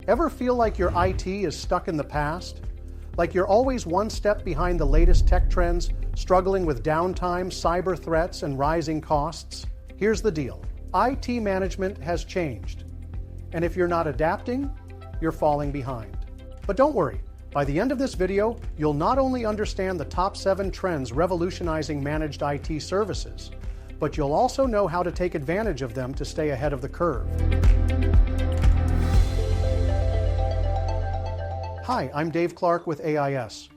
Ever feel like your IT is stuck in the past? Like you're always one step behind the latest tech trends, struggling with downtime, cyber threats, and rising costs? Here's the deal. IT management has changed. And if you're not adapting, you're falling behind. But don't worry. By the end of this video, you'll not only understand the top 7 trends revolutionizing managed IT services, but you'll also know how to take advantage of them to stay ahead of the curve. Hi, I'm Dave Clark with AIS.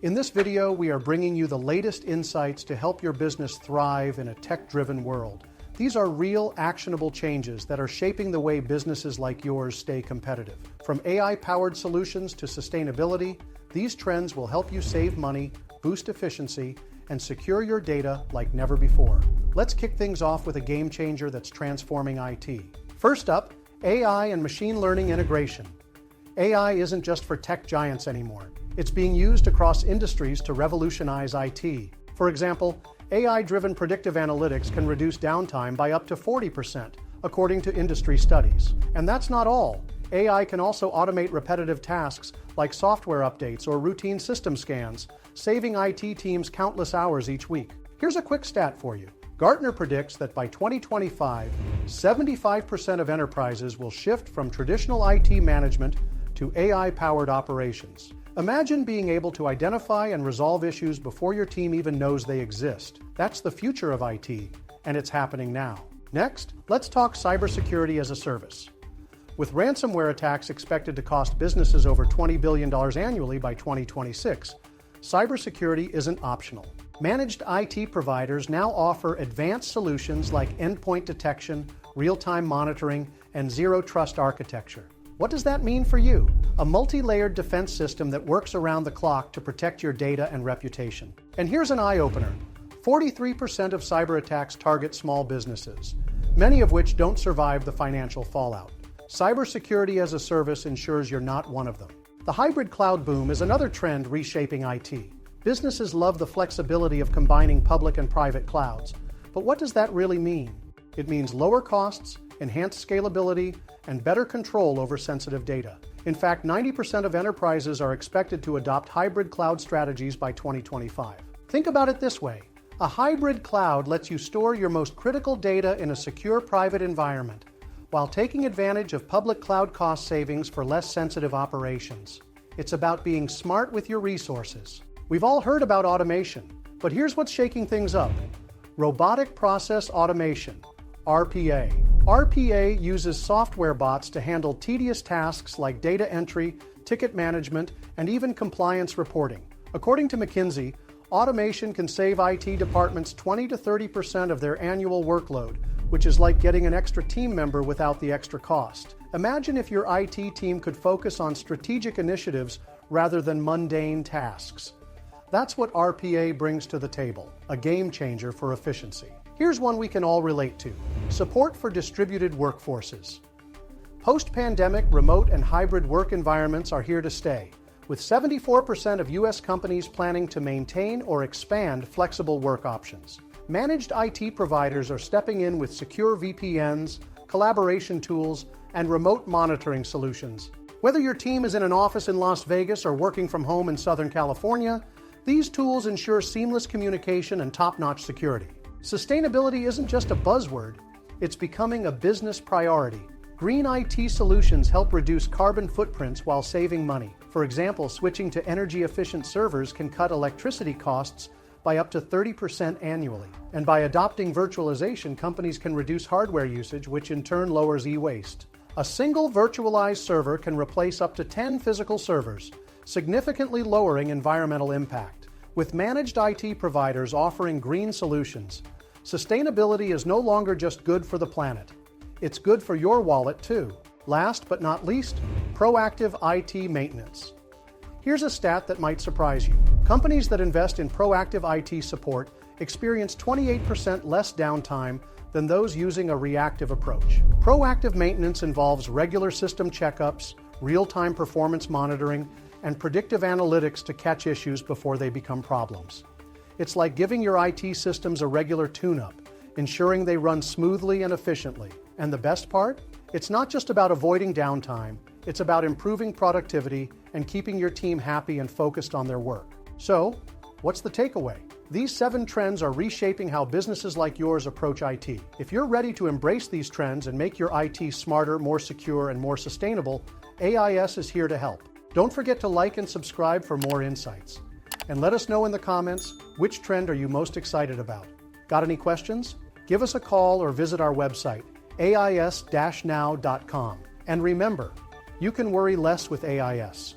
In this video, we are bringing you the latest insights to help your business thrive in a tech-driven world. These are real, actionable changes that are shaping the way businesses like yours stay competitive. From AI-powered solutions to sustainability, these trends will help you save money, boost efficiency, and secure your data like never before. Let's kick things off with a game changer that's transforming IT. First up, AI and machine learning integration. AI isn't just for tech giants anymore. It's being used across industries to revolutionize IT. For example, AI-driven predictive analytics can reduce downtime by up to 40%, according to industry studies. And that's not all. AI can also automate repetitive tasks like software updates or routine system scans, saving IT teams countless hours each week. Here's a quick stat for you. Gartner predicts that by 2025, 75% of enterprises will shift from traditional IT management to AI-powered operations. Imagine being able to identify and resolve issues before your team even knows they exist. That's the future of IT, and it's happening now. Next, let's talk cybersecurity as a service. With ransomware attacks expected to cost businesses over $20 billion annually by 2026, cybersecurity isn't optional. Managed IT providers now offer advanced solutions like endpoint detection, real-time monitoring, and zero-trust architecture. What does that mean for you? A multi-layered defense system that works around the clock to protect your data and reputation. And here's an eye-opener. 43% of cyber attacks target small businesses, many of which don't survive the financial fallout. Cybersecurity as a service ensures you're not one of them. The hybrid cloud boom is another trend reshaping IT. Businesses love the flexibility of combining public and private clouds. But what does that really mean? It means lower costs, enhanced scalability, and better control over sensitive data. In fact, 90% of enterprises are expected to adopt hybrid cloud strategies by 2025. Think about it this way. A hybrid cloud lets you store your most critical data in a secure private environment, while taking advantage of public cloud cost savings for less sensitive operations. It's about being smart with your resources. We've all heard about automation, but here's what's shaking things up. Robotic process automation, RPA. RPA uses software bots to handle tedious tasks like data entry, ticket management, and even compliance reporting. According to McKinsey, automation can save IT departments 20 to 30% of their annual workload, which is like getting an extra team member without the extra cost. Imagine if your IT team could focus on strategic initiatives rather than mundane tasks. That's what RPA brings to the table, a game changer for efficiency. Here's one we can all relate to: support for distributed workforces. Post-pandemic, remote and hybrid work environments are here to stay, with 74% of U.S. companies planning to maintain or expand flexible work options. Managed IT providers are stepping in with secure VPNs, collaboration tools, and remote monitoring solutions. Whether your team is in an office in Las Vegas or working from home in Southern California, these tools ensure seamless communication and top-notch security. Sustainability isn't just a buzzword, it's becoming a business priority. Green IT solutions help reduce carbon footprints while saving money. For example, switching to energy-efficient servers can cut electricity costs by up to 30% annually. And by adopting virtualization, companies can reduce hardware usage, which in turn lowers e-waste. A single virtualized server can replace up to 10 physical servers, significantly lowering environmental impact. With managed IT providers offering green solutions, sustainability is no longer just good for the planet. It's good for your wallet too. Last but not least, proactive IT maintenance. Here's a stat that might surprise you. Companies that invest in proactive IT support experience 28% less downtime than those using a reactive approach. Proactive maintenance involves regular system checkups, real-time performance monitoring, and predictive analytics to catch issues before they become problems. It's like giving your IT systems a regular tune-up, ensuring they run smoothly and efficiently. And the best part? It's not just about avoiding downtime, It's about improving productivity and keeping your team happy and focused on their work. So, what's the takeaway? These 7 trends are reshaping how businesses like yours approach IT. If you're ready to embrace these trends and make your IT smarter, more secure, and more sustainable, AIS is here to help. Don't forget to like and subscribe for more insights. And let us know in the comments, which trend are you most excited about? Got any questions? Give us a call or visit our website, ais-now.com. And remember, you can worry less with AIS.